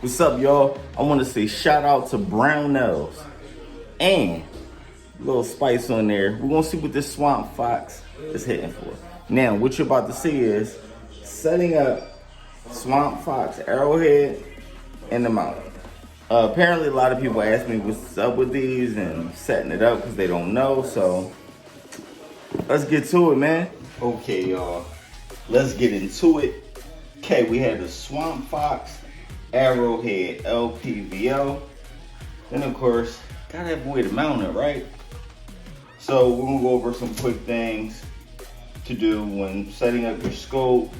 What's up, y'all? I want to say shout out to Brown Nose and a little spice on there. We're going to see what this SwampFox is hitting for. Now, what you're about to see is setting up SwampFox Arrowhead in the mount. Apparently, a lot of people ask me what's up with these and setting it up because they don't know. So, let's get to it, man. Okay, y'all. Let's get into it. Okay, we had the SwampFox Arrowhead LPVO. Then of course, gotta have a way to mount it, right? So we're gonna go over some quick things to do when setting up your scope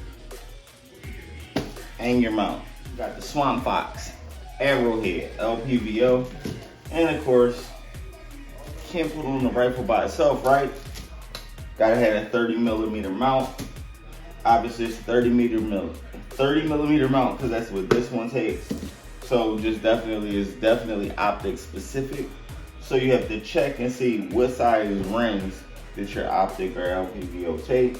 and your mount. You got the SwampFox Arrowhead LPVO, and of course, can't put on the rifle by itself, right? Gotta have a 30mm mount. Obviously, it's 30 millimeter mount because that's what this one takes. So just definitely optic specific. So you have to check and see what size rings that your optic or LPVO takes,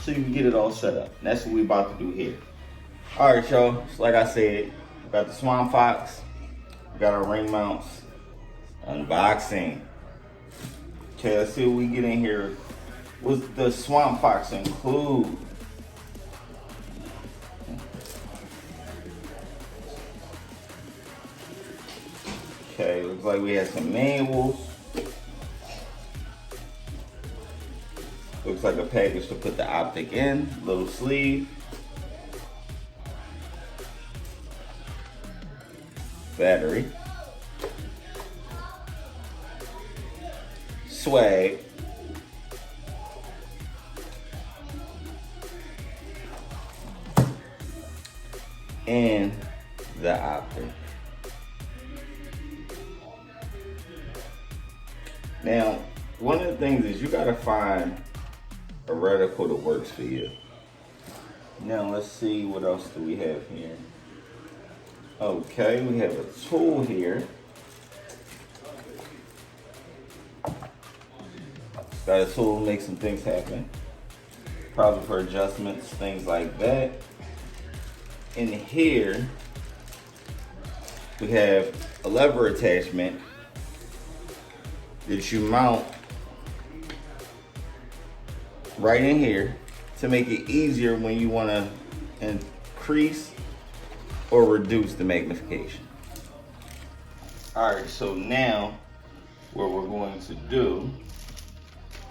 so you can get it all set up. And that's what we're about to do here. All right, y'all. So like I said, we got the SwampFox. We got our ring mounts. Unboxing. Okay, let's see what we get in here. What the SwampFox include? Okay, looks like we have some manuals. Looks like a package to put the optic in, little sleeve. Battery. Swag. And the optic. Now, one of the things is you gotta find a reticle that works for you. Now let's see, what else do we have here? Okay, we have a tool here. Got a tool to make some things happen. Probably for adjustments, things like that. In here, we have a lever attachment that you mount right in here to make it easier when you want to increase or reduce the magnification. All right, so now what we're going to do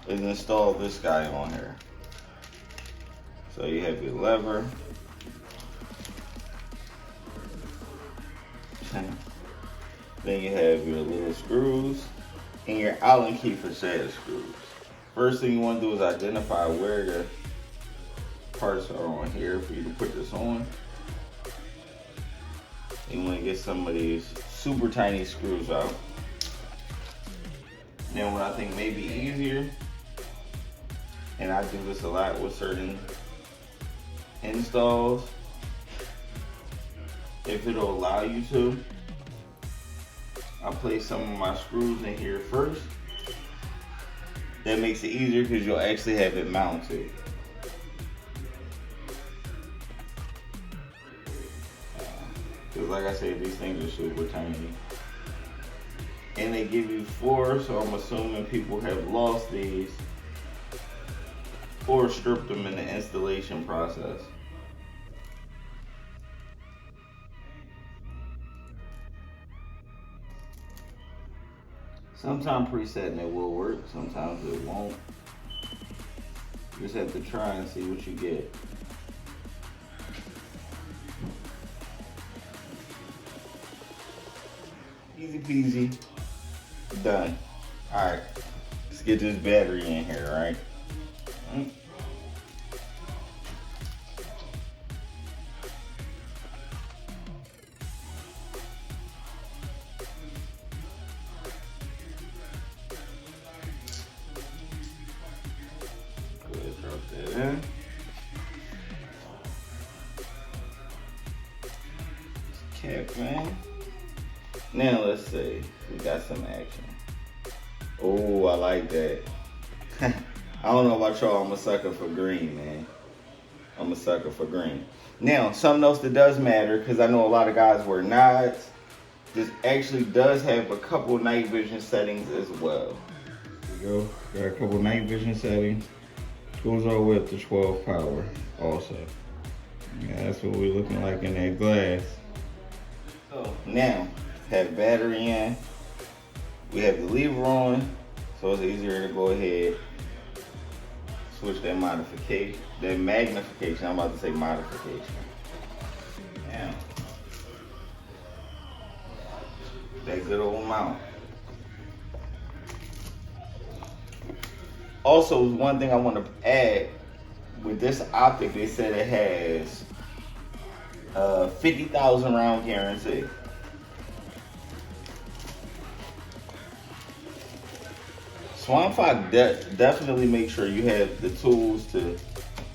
is install this guy on here. So you have your lever. Then you have your little screws and your Allen key for set screws. First thing you want to do is identify where the parts are on here for you to put this on. You want to get some of these super tiny screws out. Then what I think may be easier, and I do this a lot with certain installs, if it'll allow you to, I'll place some of my screws in here first. That makes it easier because you'll actually have it mounted. Because like I said, these things are super tiny. And they give you 4, so I'm assuming people have lost these or stripped them in the installation process. Sometimes presetting it will work, sometimes it won't. You just have to try and see what you get. Easy peasy, done. All right, let's get this battery in here, right? In. Cap, man. Now let's see. We got some action. Oh, I like that. I don't know about y'all. I'm a sucker for green, man. I'm a sucker for green. Now, something else that does matter, because I know a lot of guys wear nods, this actually does have a couple night vision settings as well. There we go. Got a couple night vision settings. Goes all the way up to 12 power also. Yeah, that's what we're looking like in that glass. So now, have battery in. We have the lever on, so it's easier to go ahead, switch that modification, that magnification. I'm about to say modification. Now, that good old mount. Also, one thing I want to add, with this optic, they said it has 50,000 round guarantee. SwampFox definitely make sure you have the tools to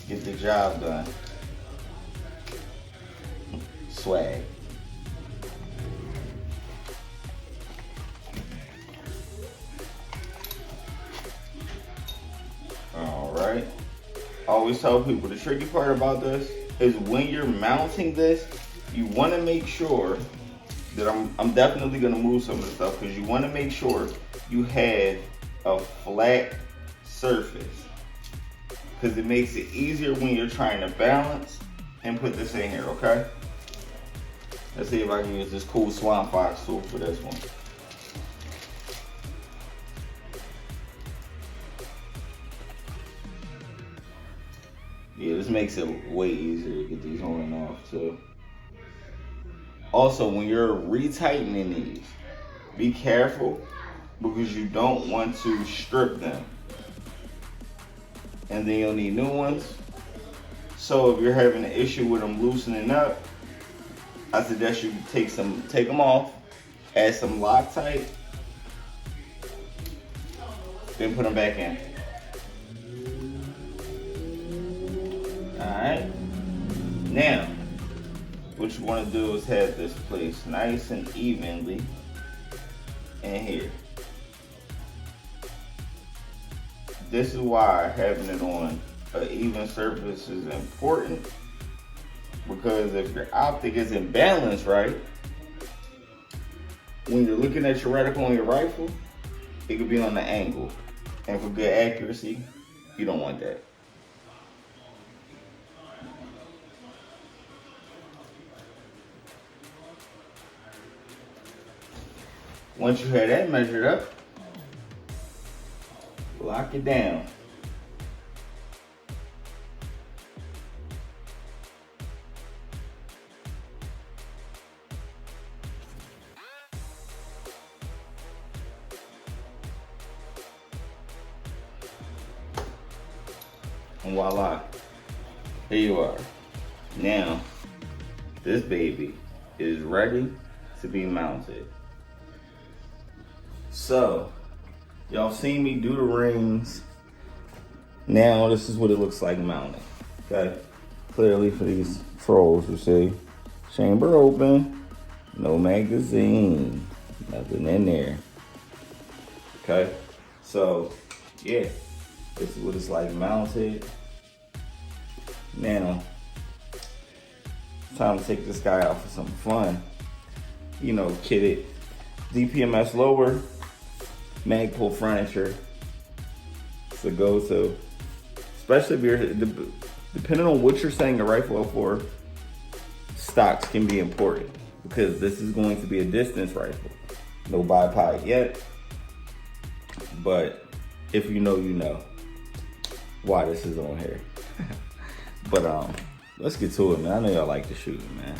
get the job done. Swag. All right. I always tell people the tricky part about this is when you're mounting this, you want to make sure that I'm definitely going to move some of the stuff, because you want to make sure you have a flat surface, because it makes it easier when you're trying to balance and put this in here. Okay, let's see if I can use this cool SwampFox tool for this one. Yeah, this makes it way easier to get these on and off too. Also, when you're retightening these, be careful, because you don't want to strip them, and then you'll need new ones. So if you're having an issue with them loosening up, I suggest you take them off, add some Loctite, then put them back in. Alright, now what you want to do is have this placed nice and evenly in here. This is why having it on an even surface is important, because if your optic isn't balanced right, when you're looking at your reticle on your rifle, it could be on the angle, and for good accuracy, you don't want that. Once you have that measured up, lock it down. And voila, here you are. Now, this baby is ready to be mounted. So, y'all seen me do the rings. Now this is what it looks like mounted. Okay, clearly for these trolls, you see, chamber open, no magazine, nothing in there. Okay, so yeah, this is what it's like mounted. Now, time to take this guy out for some fun. You know, kitted DPMS lower, mag pull furniture. It's a go-to, especially if you're, depending on what you're setting the rifle up for, stocks can be important, because this is going to be a distance rifle. No bipod yet, but if you know, you know why this is on here. But let's get to it, man. I know y'all like the shooting, man.